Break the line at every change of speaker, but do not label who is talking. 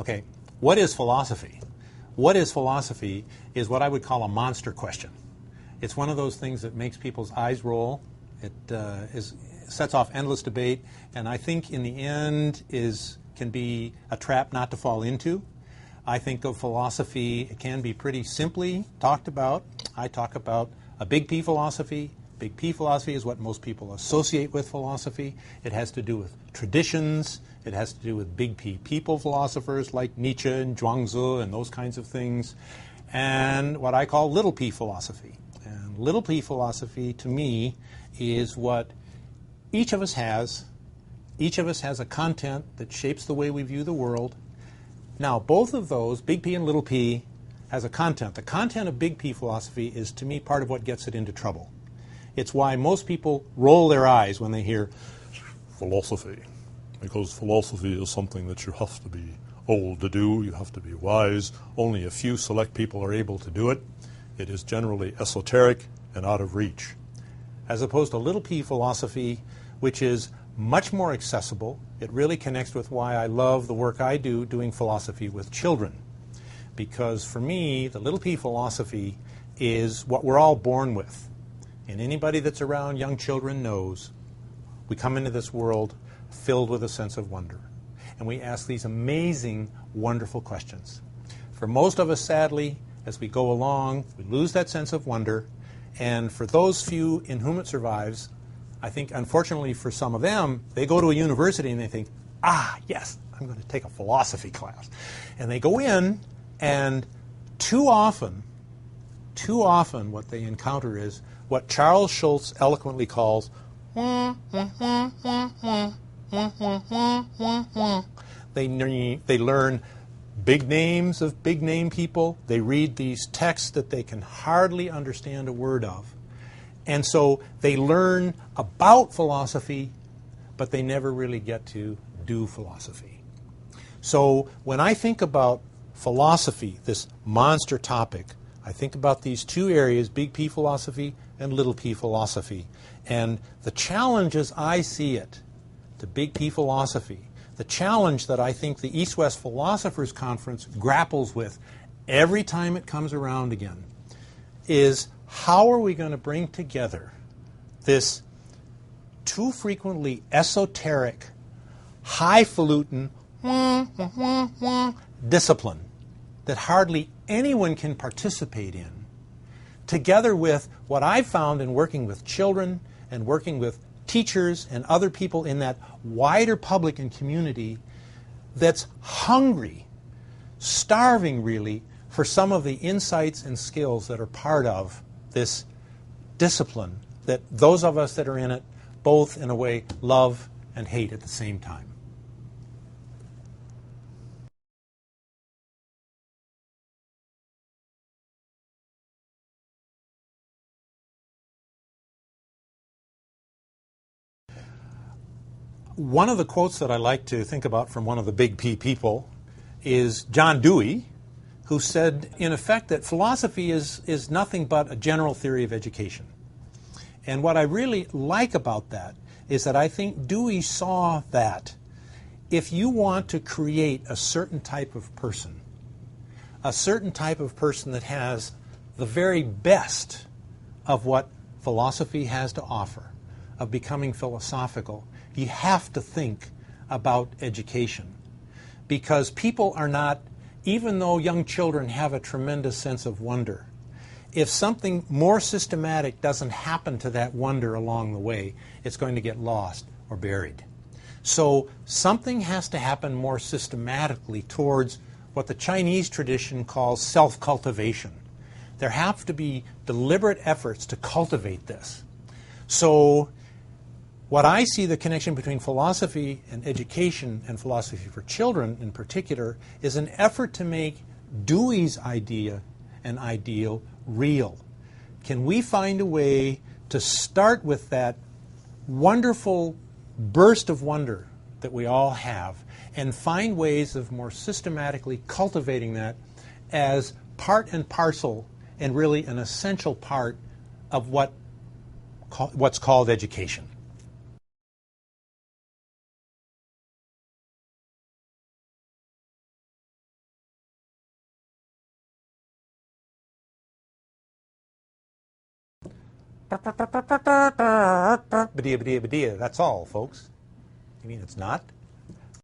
Okay, what is philosophy? What is philosophy is what I would call a monster question. It's one of those things that makes people's eyes roll. It sets off endless debate, and I think in the end can be a trap not to fall into. I think of philosophy, it can be pretty simply talked about. I talk about a big P philosophy. Big P philosophy is what most people associate with philosophy. It has to do with traditions. It has to do with big P people philosophers like Nietzsche and Zhuangzi and those kinds of things. And what I call little P philosophy. And little P philosophy, to me, is what each of us has. Each of us has a content that shapes the way we view the world. Now, both of those, big P and little p, has a content. The content of big P philosophy is, to me, part of what gets it into trouble. It's why most people roll their eyes when they hear philosophy, because philosophy is something that you have to be old to do, you have to be wise. Only a few select people are able to do it. It is generally esoteric and out of reach. As opposed to little p philosophy, which is much more accessible. It really connects with why I love the work I do doing philosophy with children. Because for me, the little p philosophy is what we're all born with. And anybody that's around young children knows we come into this world filled with a sense of wonder. And we ask these amazing, wonderful questions. For most of us, sadly, as we go along, we lose that sense of wonder. And for those few in whom it survives, I think, unfortunately for some of them, they go to a university and they think, yes, I'm going to take a philosophy class. And they go in, and too often, what they encounter is what Charles Schulz eloquently calls they learn big names of big name people. They read these texts that they can hardly understand a word of. And so they learn about philosophy, but they never really get to do philosophy. So when I think about philosophy, this monster topic, I think about these two areas, big P philosophy and little p philosophy. And the challenge as I see it, to big P philosophy, the challenge that I think the East-West Philosophers Conference grapples with every time it comes around again is how are we going to bring together this too frequently esoteric, highfalutin discipline that hardly anyone can participate in, together with what I've found in working with children and working with teachers and other people in that wider public and community that's hungry, starving really, for some of the insights and skills that are part of this discipline that those of us that are in it both, in a way, love and hate at the same time. One of the quotes that I like to think about from one of the big P people is John Dewey, who said, in effect, that philosophy is nothing but a general theory of education. And what I really like about that is that I think Dewey saw that if you want to create a certain type of person that has the very best of what philosophy has to offer, of becoming philosophical, you have to think about education. Because people are not, even though young children have a tremendous sense of wonder, if something more systematic doesn't happen to that wonder along the way, it's going to get lost or buried. So something has to happen more systematically towards what the Chinese tradition calls self-cultivation. There have to be deliberate efforts to cultivate this. So what I see the connection between philosophy and education, and philosophy for children in particular, is an effort to make Dewey's idea and ideal real. Can we find a way to start with that wonderful burst of wonder that we all have and find ways of more systematically cultivating that as part and parcel and really an essential part of what's called education? Badia, badia, badia. That's all, folks. You mean it's not?